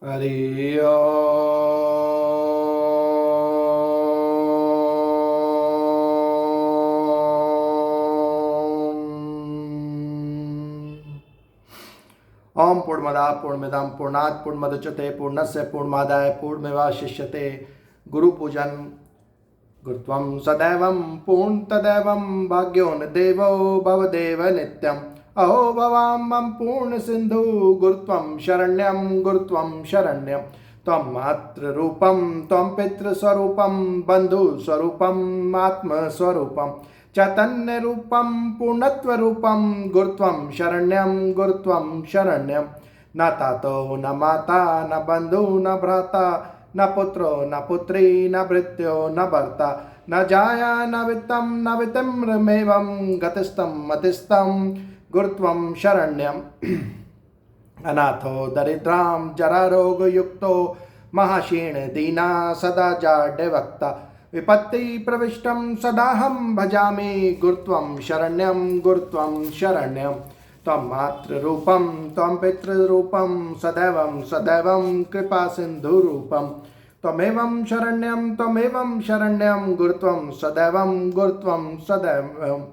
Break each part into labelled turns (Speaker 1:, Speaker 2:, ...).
Speaker 1: हरि ओम पूर्णमदा पूर्णमिदं पूर्णात् पूर्णमुदच्यते पूर्णस्य पूर्णमादाय पूर्णमेवावशिष्यते। गुरु पूजन गुरुत्वं सदैवं पूर्णतदैवं भाग्यो न देवो भवदेव नित्यम्। अहो भवां मम पूर्ण सिंधु गुरुत्वं शरण्यं गुरुत्वं शरण्यं। त्वं मातृरूपं त्वं पितृस्वरूपं बन्धुस्वरूपम् आत्मस्वरूपं चैतन्य रूपं पूर्णत्वरूपं गुरुत्वं शरण्यं गुरुत्वं शरण्यं। न तातो न माता न बंधु न भ्राता न पुत्रो न पुत्री न भृत्यो न भर्ता न जाया न वित्तं न वितिम्रमेवं गतिस्तं मतिस्तं गुरुत्वं शरण्यम्। अनाथो दरिद्रां जरारोगयुक्तो महाक्षीण दीना सदा जाड्यवक्ता विपत्ति प्रविष्टं सदाहं भजामि गुरुत्वं शरण्यं गुरुत्वं शरण्यं। त्वं मातृरूपं त्वं पितृरूपं सदैवं सदैवं कृपा सिन्धुरूपं त्वमेवं शरण्यं गुरुत्वं सदैवं गुरुत्वं सदैवं।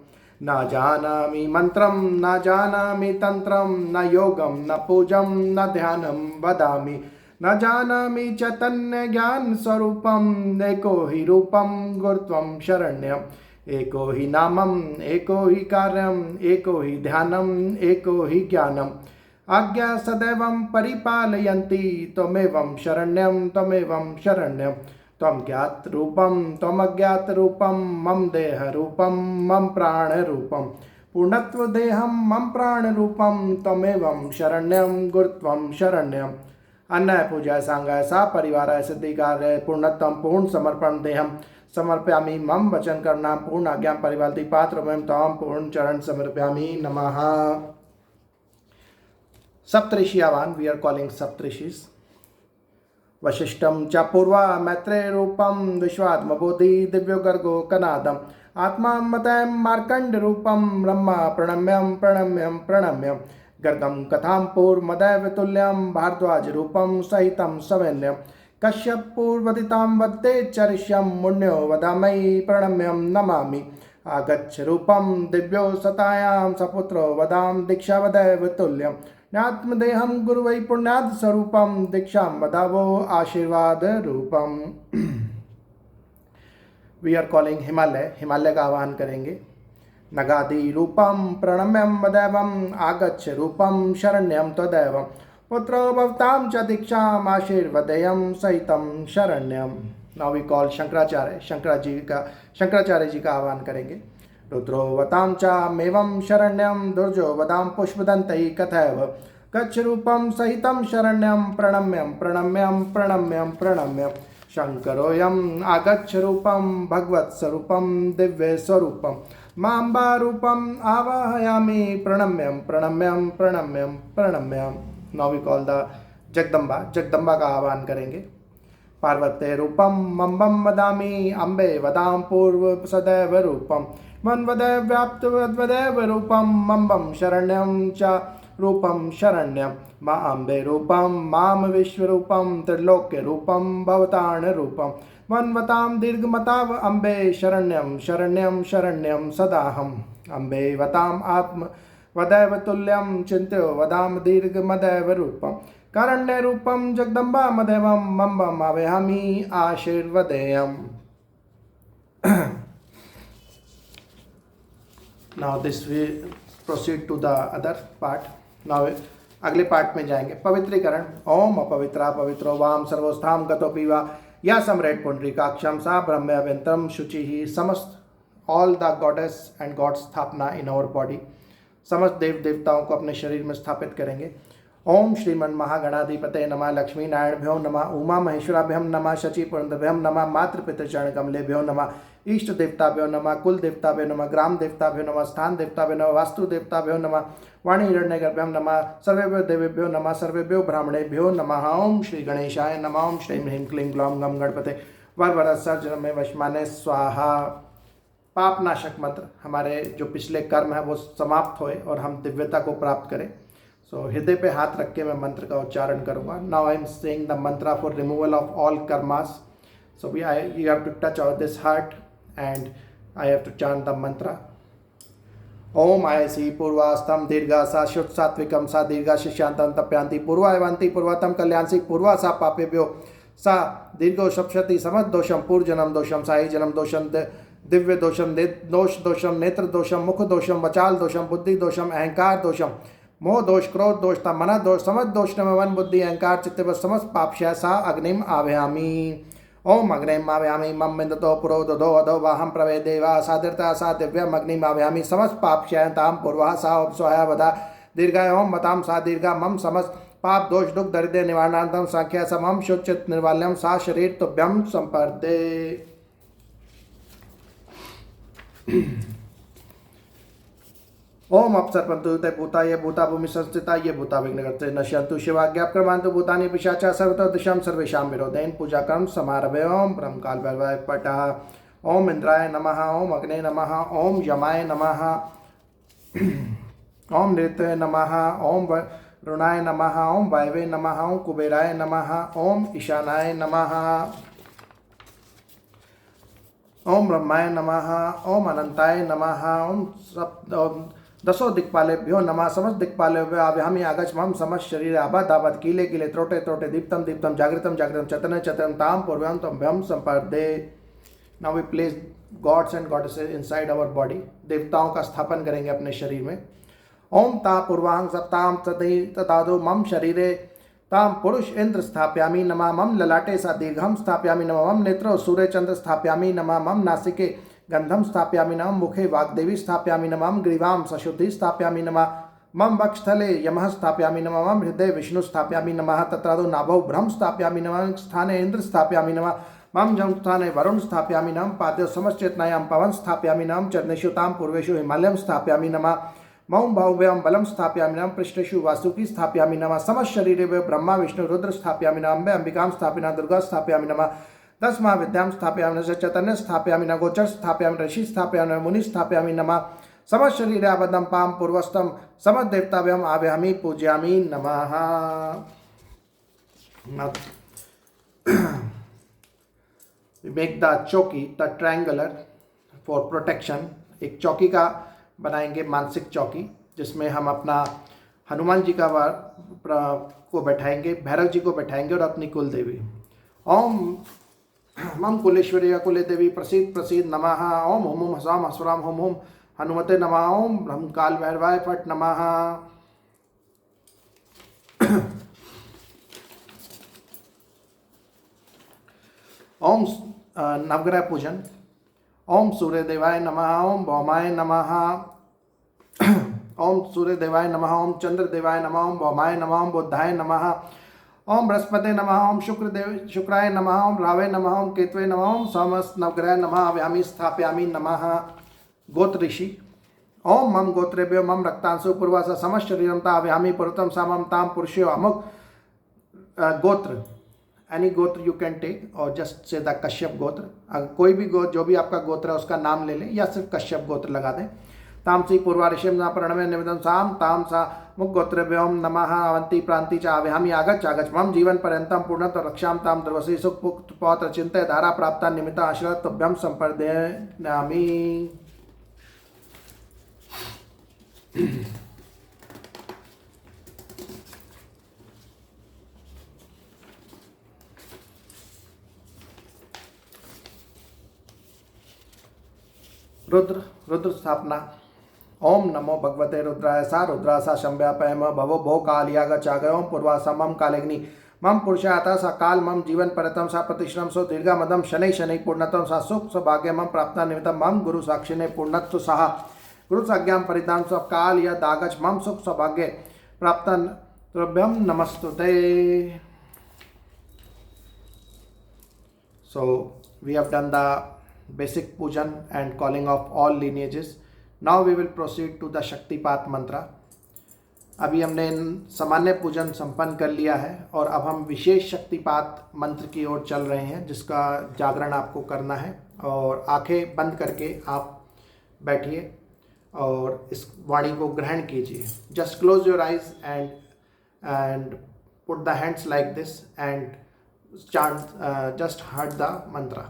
Speaker 1: न जानामि मंत्रं न जानामि तंत्रं न योगं न पूजं न ध्यानं वदामि न जानामि चैतन्य ज्ञान स्वरूपम् एको हि रूपं गुरुत्वं शरण्यम्। एको हि नामम् एको हि कार्यम् एको हि ध्यानम् एको हि ज्ञानम् आज्ञा सदैवं परिपालयन्ति त्वमेवं शरण्यं त्वमेवं शरण्यं। त्वं ज्ञात रूपं त्वं अज्ञात रूपं मम देह रूपं मम प्राण रूपं पूर्णत्व देहं मम प्राण रूपं त्वमेवं शरण्यं गुरुत्वं शरण्यम्। अन्नय पूजा सांगाय सा परिवाराय सिद्धिकार्य पूर्णत्वं पूर्ण समर्पण देहं समर्पयामि मम वचन कर्मणां पूर्ण आज्ञां परिपालति पात्रमयं त्वां पूर्ण चरण समर्पयामि नमः। सप्तऋषि आह्वान वी आर कॉलिंग सप्तऋषिस्। वशिष्ठं च पूर्वा मैत्रेय रूपं विश्वात्मबोधि दिव्यो गर्गो कनादम् आत्मा मतयं मार्कंड रूपं ब्रह्मा प्रणम्यं प्रणम्यं प्रणम्यं गर्गं कथां पूर्वमदैव तुल्यं भारद्वाज रूपं सहितं सवैन्यं कश्यप पूर्वदितां वदते चरिष्यं मुन्यो वदामि प्रणम्यं नमामि आगच्छ रूपं दिव्यो सतायां सपुत्रो वदां दीक्षा वदैव तुल्यं ज्ञात्मदेहं गुरुवै पुण्याद स्वरूपं दीक्षां वदावो आशीर्वाद रूपम। We are calling Himalaya, Himalaya का आह्वान करेंगे। नगादि रूपं प्रणम्यं वदैवम् आगच्छ रूपं शरण्यं तदैवं पुत्रो भवतां च दीक्षाम् आशीर्वदेयं सहितं शरण्यम। Now we call Shankaracharya, Shankaracharya ji का आह्वान करेंगे। रुद्रो वतां चामेवं शरण्यं दुर्जो वदां पुष्पदन्तैः कथैव गच्छ रूपं सहितं शरण्यं प्रणम्यं प्रणम्यं प्रणम्यं प्रणम्यं शङ्करोऽयम् आगच्छ रूपं भगवत्स्वरूपं दिव्यस्वरूपं माम्बा रूपम् आवाहयामि प्रणम्यं प्रणम्यं प्रणम्यं प्रणम्यं। Now we call the Jagadamba, Jagadamba का आह्वान करेंगे। पार्वते रूपं मम्बं वदामि अम्बे वदां पूर्व सदैव रूपं वन्वदैव व्याप्त वदैव रूपं मम्बं शरण्यं च रूपं शरण्यं मा अम्बे रूपं माम विश्वरूपं त्रिलोक्य रूपं भवतारण रूपं वन्वतां दीर्घमताव अम्बे शरण्यं शरण्यं शरण्यं सदाहम् अम्बे वताम् आत्म वदैव तुल्यं चिन्त्यो वदाम दीर्घमदैव रूपं कारण्य रूपं Jagdamba मदैवं मम्बम आवेहामि आशीर्वदेयम्। Now this we proceed to the other part. Now अगले पार्ट में जाएंगे। पवित्रीकरण। ओम अपवित्रा पवित्रो वाम सर्वस्थाम गतो पीवा या सम्राट पुंडरीकाक्षम सा ब्रह्मव्यंतरम शुचि ही समस्त all the goddess and God स्थापना इन आवर बॉडी। समस्त देव देवताओं को अपने शरीर में स्थापित करेंगे। ओम श्रीमन महागणाधिपते नमः लक्ष्मी नारायणभ्यो नमः उमा महेश्वराभ्यम नमः शचि पुरंदभ्यम नमः मातृपितृचरण कमलेभ्यो नमः इष्ट देवताभ्यो नमः कुल देवताभ्यो नमः ग्राम देवताभ्यो नमः स्थान देवताभ्यो नमः वास्तु देवताभ्यो नमः वाणी हिरण्यगर्भ्यम नमः सर्वेभ्यो देवेभ्यो नमः सर्वेभ्यो ब्राह्मणेभ्यो नमः। ओम श्री गणेशाय नमः। ओम श्रीं ह्रीं क्लीं ग्लौं गम गणपते वरवरसर्जन में वशमाने स्वाहा। पापनाशक मंत्र। हमारे जो पिछले कर्म है वो समाप्त होए और हम दिव्यता को प्राप्त करें। सो हृदय पे हाथ रख के मैं मंत्र का उच्चारण करूँगा. Now I am saying the mantra for removal of all karmas. So you have to touch out this heart and I have to chant the mantra. Om आयसी पूर्वास्तम दीर्घा सा शुद्ध सात्विकम सा दीर्घा शिष्यांतम तप्यांति पूर्वा एवंति पूर्वतम कल्याणसी पूर्वा सा पापेभ्यो सा दीर्घो सप्शति समद दोषम पूर्व जन्म दोषम साई जन्म दोषम दिव्य दोषम दोष दोषम नेत्र दोषम मुख दोषम वचाल दोषम बुद्धि दोषम अहंकार दोषम मोह दोष क्रोध दोष मन दोष समद दोष नमवन बुद्धि अहंकार चित्त समस्त पापशय सा अग्निम आभयामी. ओम अग्निम आभयामी मम बिंदतो पुरोदो अधो वाहम प्रवे देवा सादृता सा दिव्यम अग्निम आभयामी समस्त पापशय ताम पूर्वा सा उपस्वया वधा दीर्घाय ओम बताम सा दीर्घा मम समस्त पाप दोष दुख दरिद्र निवारणार्थम सांख्या समम शुचित निर्वाल्यम सा शरीर तुभ्यम संपर्दे. ओम अपसर्पन्तु ते भूता ये भूता भूमि संस्थिता ये भूता विघ्न करते नश्यन्तु शिवाज्ञाक्रमान्तु भूतानि पिशाचा सर्वतो दिशां सर्वेषां विरोधेन पूजा कर्म समारभे. ओम ब्रह्म काल भैरवाय पटः. ओम इंद्राय नमः. ओम अग्ने नमः. ओम यमाय नमः. ओम नृत्य नमः. ओम रुणाय नमः. ओम वायवे नमः. ओम कुबेराय नमः. ओम ईशानाय नमः. ओम ब्रह्माय नमः. ओम अनंताय नमः. ओम दसो दिक्पालेभ्यो नमः. समस्त दिक्पालेभ्यो आव्यामी आगच्छ समस्त शरीर आबद आबद कीले कीले त्रोटे त्रोटे दीप्तम दीप्तम जागृतम जागृतम चतन चतन ताम पूर्व्यम तम्भ्यम संपर्दे. Now we place gods and goddesses inside our body. देवताओं का स्थापन करेंगे अपने शरीर में. ओम ता पूर्वांग सप्ताम तदि तदादो मम शरीरे ताम पुरुष इंद्र स्थापयामि नमः. मम ललाटे सा दीर्घम स्थापयामि नमः. मम नेत्रो सूर्य चंद्र स्थापयामि नमः. मम नासिके गंधम स्थापयामि नमः. मुखे वाग्देवी स्थापयामि नमः. मम ग्रीवाम सशुद्धि स्थापयामि नमः. मम वक्षस्थले यमः स्थापयामि नमः. मम हृदय विष्णु स्थापयामि नमः. तत्रादो नाभौ ब्रह्म स्थापयामि नमः. स्थाने इंद्र स्थापयामि नमः. मम जंस्थाने वरुण स्थापयामि नमः. पादे समश्चेतनायां पवन स्थापयामि नमः. चरणेषु ताम पूर्वेषु हिमालयं स्थापयामि नमः. मम भव्यं बलम स्थापयामि नमः. पृष्ठेषु वासुकी स्थापयामि नमः. समस्त शरीरे ब्रह्मा विष्णु रुद्र स्थापयामि नमः. अंबिकां स्थापयामि नमः. दुर्गा स्थापयामि नमः. 10 महाविद्यां स्थापयामि नमः. चैतन्य स्थापयामि नमः. गोचर स्थापयामि नमः. ऋषि स्थापयामि नमः. मुनि स्थापयामि नमः. समस्त शरीरे आबद्धं पाम पूर्वस्तम समस्त देवताभ्यम आव्यामि पूजयामि नमः. मेक द चौकी द ट्रायंगुलर फॉर प्रोटेक्शन. एक चौकी का बनाएंगे, मानसिक चौकी, जिसमें हम अपना हनुमान जी का को बैठाएंगे, भैरव जी को बैठाएंगे और अपनी कुल देवी. ओम मम कुलेश्वरी कुले देवी प्रसीद प्रसीद नमः. ओम हुम हुम हसाम हसराम हुम हुम हनुमते नमः. ओम ब्रह्म काल भैरवाय फट नमः. ओम नवग्रह पूजन. ओम सूर्य देवाय नमः. ओम भौमाय नमः. ओम सूर्य देवाय नमः. ओम चंद्र देवाय नमः. ओम भौमाय नमः. ओम बुद्धाय नमः. ओम बृहस्पते नमः. ओम शुक्राय नमः. ओम रावे नमः. ओम केतवे नमः. ओम समस्त नवग्रह नमः. आव्यामि स्थापयामि नमः. गोत्र ऋषि. ओम मम गोत्रेभ्यो मम रक्तांशु पूर्वासा समस्त शरीरम ता आव्यामि पुरुतम सामम ताम पुरुषो अमुक. गोत्र, एनी गोत्र यू कैन टेक और जस्ट से द कश्यप गोत्र. अगर कोई भी गोत्र, जो भी आपका गोत्र है उसका नाम ले लें या सिर्फ कश्यप गोत्र लगा दें. तामसी पूर्वारिषम न प्रणमे निवेदन साम ताम सा मुख गोत्रेभ्योम नमः. अवंती प्रांति च आव्यामि आगच्छ आगच्छ मम जीवन पर्यंतम पूर्णत रक्षाम ताम द्रवसी सुख पुत्र पौत्र चिंत्य धारा प्राप्ता निमित्त आश्रय तुभ्यम संपर्दयामि. रुद्र स्थापना. ओम नमो भगवते रुद्राय सा रुद्रासा शंभ्यापयम भवो भो कालियागचागय. ओम पूर्वासा मम कालेग्नि मम पुरुषाता सा काल मम जीवन परतम सा प्रतिश्रम सो दीर्घा मदम शनै शनै पूर्णतम सा सुख सौभाग्य मम प्राप्ता निमित्तम मम गुरु साक्षिणे पूर्णत्व सहा गुरु संज्ञाम परिधान स्व काल या दागच मम सुख सौभाग्य प्राप्ता तुभ्यम नमस्तुते. So we have done the basic pujan and calling of all lineages. Now we will proceed to the Shaktipat mantra. अभी हमने सामान्य पूजन संपन्न कर लिया है और अब हम विशेष शक्तिपात मंत्र की ओर चल रहे हैं, जिसका जागरण आपको करना है. और आंखें बंद करके आप बैठिए और इस वाणी को ग्रहण कीजिए। Just close your eyes and put the hands like this and chant, just heard the mantra.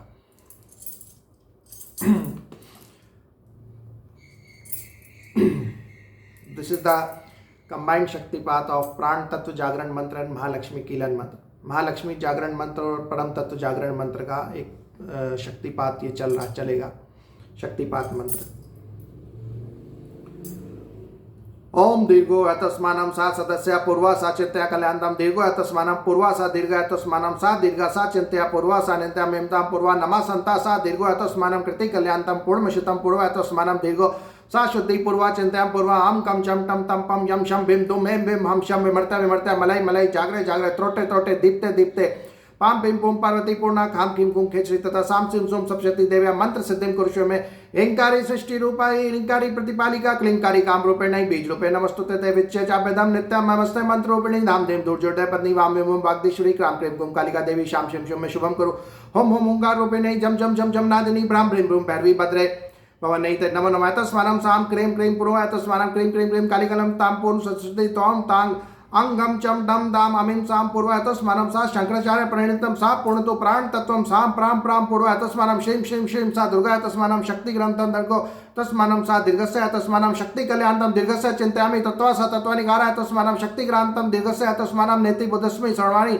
Speaker 1: This is the combined Shaktipat of प्राण तत्व जागरण मंत्र एंड महालक्ष्मी कीलन मंत्र। महालक्ष्मी जागरण मंत्र और परम तत्व जागरण मंत्र का एक शक्तिपात ये चलेगा, शक्तिपात मंत्र। ओम दीर्घो यतस्मानं सा सदस्य पूर्वा सा चिंत्या कल्याणं दीर्घो यतस्मानं पूर्वा सा दीर्घ यतस्मानं सा दीर्घ सा चिंत्या पूर्वा सा नित्या मेमतां पूर्वा नमा संता सा दीर्घो यतस्मानं कृति कल्याणं पूर्णमिषितं पूर्वा यतस्मानं दीर्घो सा शुद्धि पूर्वा चिंत्या पूर्वा हम कम चम टम तम पम यम शम बिम दुम एम बिम हम शम विमर्त्या विमर्त्या मलय मलय जागरे जागरे त्रोटे त्रोटे दीप्ते दीप्ते पाम पिम पुम पार्वती पूर्णा खाम किम कुम खेचरी तथा साम सिम सोम सप्शति देव्या मंत्र सिद्धिम कुरुषो में एंकारी सृष्टि रूपाई इंकारी प्रतिपालिका क्लिंकारी काम रूपेण बीज रूपे नमस्तुते ते विच्चे चापेदम नित्यम नमस्ते मंत्र रूपिणी धाम देव दुर्जोटय पत्नी वाम विम वाग्देश्वरी क्राम क्रीम कुम कालिका देवी शाम शिम शिव में शुभम करो होम होम ओंकार रूपिणी जम जम जम जम नादिनी ब्राह्म ब्रीम ब्रूम भैरवी भद्रे भवन नहीं ते नमो नमः तस्मानं साम क्रीम क्रीम पुरो तस्मानं क्रीम क्रीम क्रीम कालिकलम ताम पूर्ण सत्सुति तोम तांग अंगम चम डम दाम अमीम साम पूर्व तस्मानं सा शंकराचार्य प्रणीतम सा पूर्णतो प्राण तत्वम साम प्राम प्राम पूर्व तस्मानं श्रीम श्रीम श्रीम सा दुर्गा तस्मानं शक्ति ग्रंथम दर्गो तस्मानं सा दीर्घस्य तस्मानं शक्ति कल्याणं दीर्घस्य चिंतयामि तत्वा सा तत्वानिकारा तस्मानं शक्ति ग्रंथम दीर्घस्य तस्मानं नेति बुद्धस्मि सर्वाणि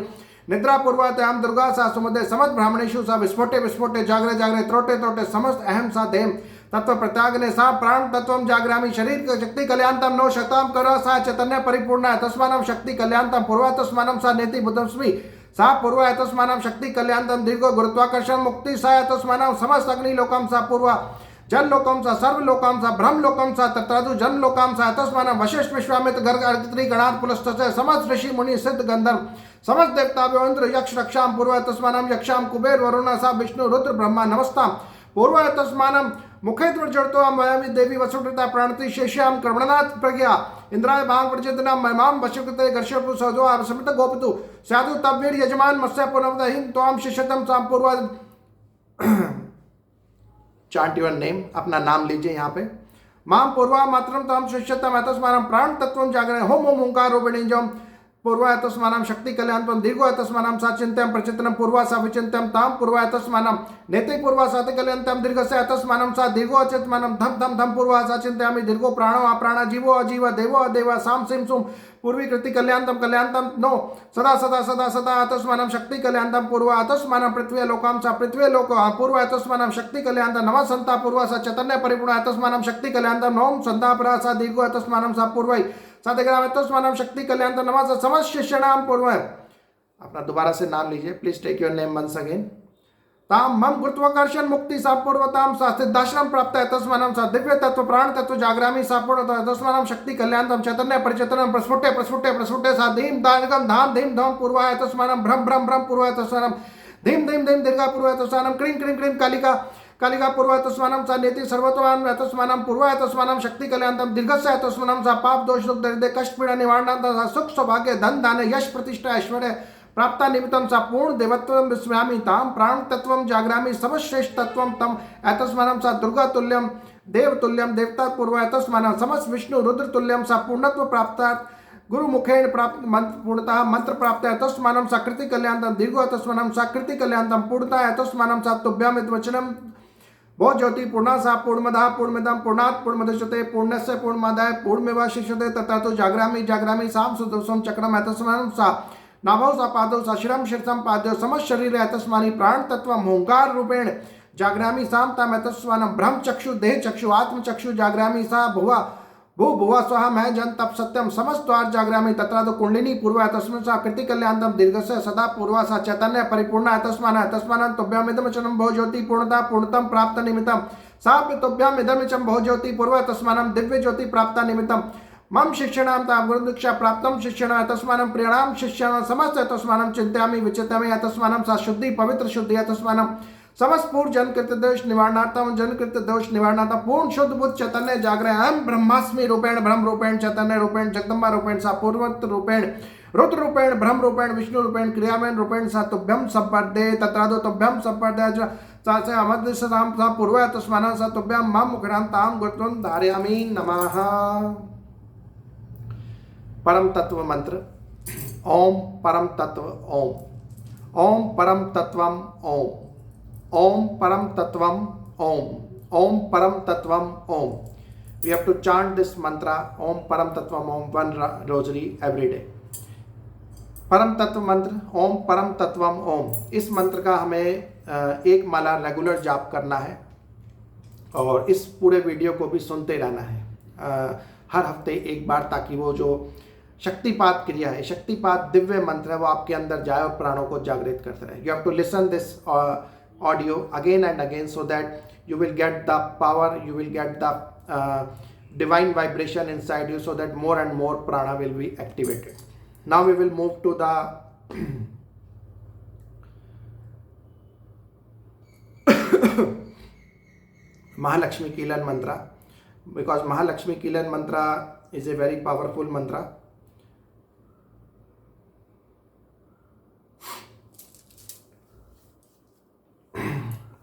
Speaker 1: निद्रा पूर्वात्याम दुर्गा सा सुमदे समस्त ब्राह्मणेषु सा विस्फोटे विस्फोटे जागरे जागरे त्रोटे त्रोटे समस्त अहम सा देम तत्व प्रत्याग्ने सा प्राण तत्वम जागरामि शरीर शक्ति कल्याणतम नो शताम कर सा चैतन्य परिपूर्ण तस्मानं शक्ति कल्याणतम पूर्व तस्मानं सा नेति बुद्धस्मि सा पूर्व तस्मानं शक्ति कल्याणतम दीर्घ गुरुत्वाकर्षण मुक्ति सा तस्मानं समस्त अग्नि लोकम सा पूर्व जन लोकम सा सर्व लोकम सा ब्रह्म लोकम सा तत्रादु जन लोकम सा तस्मानं वशिष्ठ विश्वामित्र गर्ग अर्कत्री गणात पुलस्त्य समस्त ऋषि मुनि सिद्ध गंधर्व समस्त देवता इंद्र यक्ष रक्षाम पूर्व तस्मानं यक्षाम कुबेर वरुण सा विष्णु रुद्र ब्रह्मा नमस्ताम पूर्व तस्मानं मुखे जड़तो मयामी देवी वसुकृता प्राणति शेष्याम कर्मणात् प्रज्ञा इंद्राय भांग प्रचेतना महिमाम वशुकृते गर्षपु सदो समित गोपतु साधु तब्बीर यजमान मत्स्य पुनवदहिं त्वाम शिष्यतम साम पूर्व। चांट योर नेम, अपना नाम लीजिए यहाँ पे। माम पूर्वा मात्रम ताम शिष्यतम तस्मानं प्राण तत्वं जागरण होम ओम ओंकार रूपिणी जम पूर्वा तस्मानं शक्ति कल्याणं दीर्घो तस्मानं सा चिंत्यं प्रचिंतनं पूर्वा सा विचिंत्यं ताम पूर्वा तस्मानं नेति पूर्वा सा कल्याणं दीर्घस्य तस्मानं सा दीर्घो चित्मानं धम धम धम पूर्वा सा चिंतयामि दीर्घो प्राणो अप्राण जीवो अजीव देवो अदेव साम सिम सुम पूर्वी कृति कल्याणं नो सदा सदा सदा सदा तस्मानं शक्ति कल्याणं पूर्वा तस्मानं पृथ्वी लोकां सा पृथ्वी लोक पूर्वा तस्मानं शक्ति कल्याणं नमः संता पूर्वा सा चैतन्य परिपूर्ण तस्मानं शक्ति कल्याणं नोम संता परा सा दीर्घो तस्मानं सा पूर्वै साधग्राम तस्मानं शक्ति कल्याणं नमः समस्त शिष्याणाम पूर्व। अपना दोबारा से नाम लीजिए, please take your name once again. ताम मम गुरुत्वाकर्षण मुक्ति सा पूर्वताम सा सिद्धाश्रम प्राप्त है तस्मानं सा दिव्य तत्व प्राण तत्व जागरामि सा पूर्णता तस्मानं शक्ति कल्याणं चैतन्य परिचेतनं प्रस्फुटे प्रस्फुटे प्रस्फुटे सा धीम दानगम धाम धीम धाम पूर्वाय तस्मानं भ्रम भ्रम भ्रम पूर्वाय तस्मानं धीम धीम धीम दीर्घा पूर्वाय तस्मानं क्रीं क्रीं क्रीं कालिका कालिका पूर्व तस्मानं सा नेति सर्वतोवान तस्मानं पूर्व तस्मानं शक्ति कल्याणं दीर्घस्य तस्मानं सा पाप दोष दुख दरिद्र कष्ट पीड़ा निवारणां सा सुख सौभाग्य धन दान यश प्रतिष्ठा ऐश्वर्य प्राप्ता निमित्तं सा पूर्ण देवत्वं विस्मयामि ताम प्राण तत्वं जागरामि सर्वश्रेष्ठ तत्वं तम एतस्मानं सा दुर्गा तुल्यं देव तुल्यं देवता पूर्व तस्मानं समस्त विष्णु रुद्र तुल्यं सा पूर्णत्व प्राप्ता गुरु मुखेन प्राप्त पूर्णतः मंत्र प्राप्त है तस्मानं सा कृति कल्याणं दीर्घो तस्मानं सा कृति कल्याणं पूर्णतः है तस्मानं सा तुभ्यं वचनम भो ज्योति पूर्णा सा पूर्णमदा पूर्णमिदं पूर्णात् पूर्णमुदच्यते पूर्णस्य पूर्णमादाय पूर्णमेवावशिष्यते तथा तो जागरामि जागरामि साम सुदोषं चक्रम एतस्मानं सा नाभौ सा पादौ सा शिरं शीर्षं पादौ समस्त शरीर एतस्मानि प्राण तत्वं ओंकार रूपेण जागरामि साम ताम एतस्मानं ब्रह्म चक्षु देह चक्षु आत्म चक्षु जागरामि सा भुवा भू भुवा स्वहा मैं जन तप सत्यम समस्त द्वार जागरामि तथा तो कुंडलिनी पूर्वा तस्मान् सा कृति कल्याणं दीर्घस्य सदा पूर्वा सा चैतन्य परिपूर्ण तस्मानं तुभ्यमिदमचनं भो ज्योति पूर्णता पूर्णतम प्राप्त निमित्तं सा तुभ्यमिदमचं भो ज्योति पूर्वा तस्मानं दिव्य ज्योति प्राप्त निमित्तं मम शिक्षणां तां गुरुदीक्षा प्राप्तं शिक्षण तस्मानं प्रियाणां शिष्याणां समस्त तस्मानं चिंतयामि विचिंतयामि तस्मानं सा शुद्धि पवित्र शुद्धि तस्मानं समस्त पूर्ण जनकृत दोष निवारणार्थम जनकृत दोष निवारणार्थम पूर्ण शुद्ध बुद्ध चैतन्य जागरण अहम ब्रह्मास्मि रूपेण ब्रह्म रूपेण चैतन्य रूपेण जगदम्बा रूपेण सा पूर्वत रूपेण रुद्र रूपेण ब्रह्म रूपेण विष्णु रूपेण क्रियामेन रूपेण सा तुभ्यम संपदे तत्रादो तुभ्यम संपदे सा च अमद्रिशतां सा पूर्व तस्मानं सा तुभ्यां मां मुखरां तां गुरुत्वं धारयामि नमः। परम तत्व मंत्र। ओम परम तत्व ओम, ओम परम तत्वम ओम, ओम परम तत्वम ओम, ओम परम तत्वम ओम। We have to chant this mantra Om Param Tattvam Om one rosary every day. परम तत्व मंत्र ओम परम तत्वम ओम, इस मंत्र का हमें एक माला रेगुलर जाप करना है और इस पूरे वीडियो को भी सुनते रहना है हर हफ्ते एक बार, ताकि वो जो शक्तिपात क्रिया है, शक्तिपात दिव्य मंत्र है, वो आपके अंदर जाए और प्राणों को जागृत करते रहे। You have to listen this audio again and again so that you will get the power, you will get the divine vibration inside you, so that more and more prana will be activated. Now we will move to the Mahalakshmi Kilan mantra, because Mahalakshmi Kilan mantra is a very powerful mantra.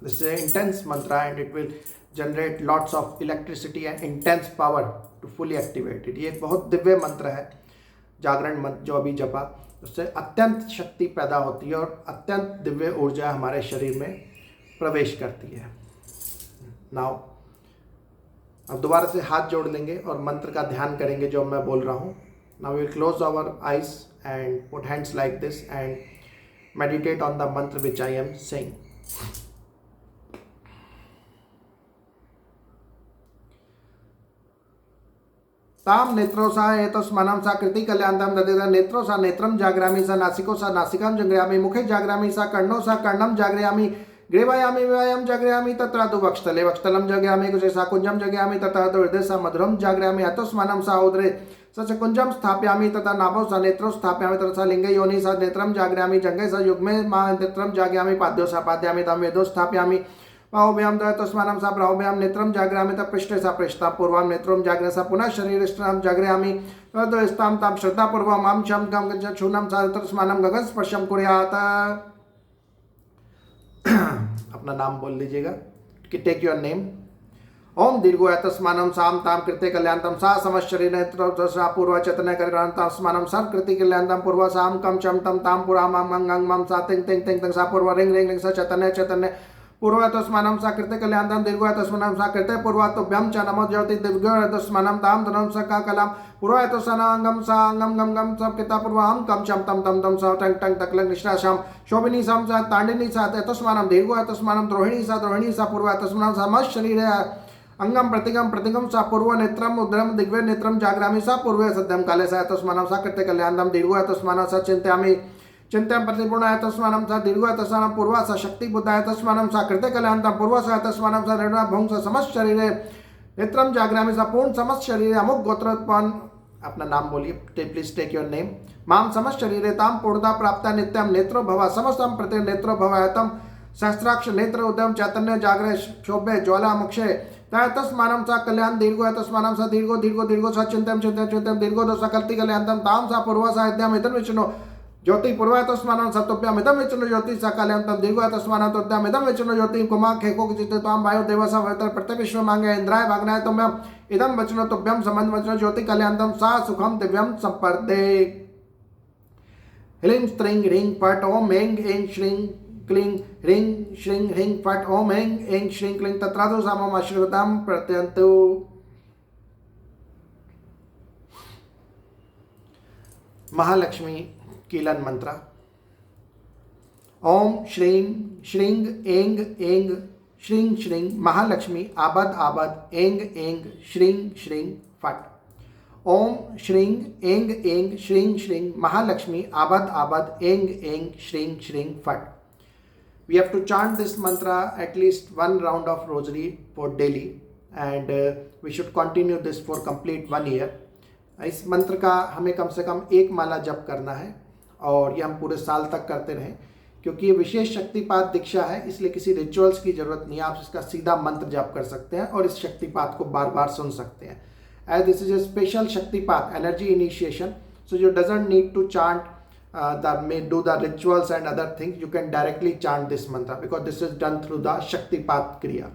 Speaker 1: This is an intense mantra and it will generate lots of electricity and intense power to fully activate it. ये एक बहुत दिव्य मंत्र है, जागरण मंत्र जो अभी जपा, उससे अत्यंत शक्ति पैदा होती है और अत्यंत दिव्य ऊर्जा हमारे शरीर में प्रवेश करती है। नाउ अब दोबारा से हाथ जोड़ लेंगे और मंत्र का ध्यान करेंगे जो मैं बोल रहा हूँ। Now we will close our eyes and put hands like this and meditate on the mantra which I am saying. ताम नेत्रो सा एतस्मानं सा कृति कल्याणं ददेत नेत्रो सा नेत्रम जागरामि सा नासिको सा नासिकां जागरामि मुखे जागरामि सा कर्णो सा कर्णम जागरामि ग्रीवायामि विवायं जागरामि तत्र तु वक्षस्थले वक्षस्थलं जागरामि कुजे सा कुंजं जागरामि तथा तु हृदये सा मधुरं जागरामि अतस्मानं सा उदरे स च कुंजं स्थापयामि तथा नाभौ सा नेत्रो स्थापयामि तथा सा लिंगे योनि सा नेत्रं जागरामि जंघे सा युग्मे मा नेत्रं जागरामि पाद्यो सा पाद्यामि तं वेदो स्थापयामि बाहुभ्यां तस्मानं सा बाहुभ्यां नेत्रं जागरामि तत् पृष्ठे सा पृष्ठां पूर्वां नेत्रं जागरामि सा पुनः शरीरस्थां जागरामि तद् तां श्रद्धापूर्वं मां शं गं शूनं सा तस्मानं गगन स्पर्शं कुर्यात्। अपना नाम बोल लीजिएगा, टेक योर नेम। ओम दीर्घो तस्मानं साम ताम कृते कल्याणं सा समश्चरी नेत्र सा पूर्व चेतन कल्याणं तस्मानं सर कृति कल्याणं पूर्व साम कम चम तम ताम पुरा मम गंग मम सा तिंग तिंग तिंग सा पूर्व रिंग रिंग रिंग सा चेतन चेतन पूर्व तस्मानं सा कृते कल्याणं दीर्घो तस्मानं सा कृते पूर्व तुभ्यं च नमो ज्योति दिव्यो तस्मानं ताम धनं स का कलाम पूर्व तस्मानं सा अंगम गम गम सब कृता पूर्व हम कम चम तम तम तम सा टंग टंग तकलं निष्ठाशम शोभिनी सम सा तांडिनी सा तस्मानं दीर्घो तस्मानं द्रोहिणी सा पूर्व तस्मानं सा मस् शरीर अंगम प्रतिगम प्रतिगम सा पूर्व नेत्रम उद्रम दिग्वे नेत्रम जागरामि सा पूर्व सद्यम काले सा तस्मानं सा कृते कल्याणं दीर्घो तस्मानं सा चिंतयामि चिंत्यां प्रतिपूर्णाय तस्मानं सा दीर्घो तस्मानं पूर्व सा शक्ति बुद्धाय तस्मानं सा कृते कल्याणं पूर्व सा तस्मानं सा ऋण भुंग सा समस्त शरीरे नेत्रम जागरामि सा पूर्ण समस्त शरीरे अमुक गोत्रोत्पन्न। अपना नाम बोलिए, प्लीज टेक योर नेम। माम समस्त शरीरे ताम पूर्णता प्राप्त नित्यम नेत्रो भव समस्तम प्रति नेत्रो भवयतम सहस्राक्ष नेत्र उद्यम चैतन्य जागरे शोभे ज्वाला मुक्षे तस्मानं सा कल्याण दीर्घो तस्मानं सा दीर्घो दीर्घो दीर्घो सा चिंतम चिंतम चिंतम दीर्घो दो सकल्ति कल्याणं ताम सा पूर्व सा इद्यम इदं विष्णु ज्योति पूर्व तस्मानं सतोभ्याम इदं विष्णु ज्योति सा कल्याणं दीर्घो तस्मानं तोभ्याम इदं विष्णु ज्योति कुमा खेको चित्ते ताम वायु देव सा वेतर प्रतिविश्व मांगे इंद्राय भागनाय तोभ्याम इदं विष्णु तोभ्याम संबंध विष्णु ज्योति कल्याणं सा सुखम दिव्यम संपर्दे। ह्रीं स्त्रीं ह्रीं फट् ओम ऐं ऐं श्रीं क्लीं ह्रीं श्रीं ह्रीं फट् ओम ऐं ऐं श्रीं क्लीं तत्रादु सामम आशीर्वादं प्रत्यन्तु। महालक्ष्मी कीलन मंत्र। ओम श्रीं श्रीं ऐं ऐं श्रीं श्रीं महालक्ष्मी आबद आबद ऐं ऐं श्रीं श्रीं फट्। ओम श्रीं ऐं ऐं श्रीं श्रीं महालक्ष्मी आबद आबद ऐं ऐं श्रीं श्रीं फट्। We have to chant this mantra at least one round of rosary for daily and we should continue this for complete 1 year. इस मंत्र का हमें कम से कम एक माला जप करना है और ये हम पूरे साल तक करते रहें, क्योंकि ये विशेष शक्तिपात दीक्षा है, इसलिए किसी रिचुअल्स की जरूरत नहीं है। आप इसका सीधा मंत्र जप कर सकते हैं और इस शक्तिपात को बार बार सुन सकते हैं। As this is a special shaktipat energy initiation, so you doesn't need to chant may do the rituals and other things, you can directly chant this mantra because this is done through the Shaktipat Kriya.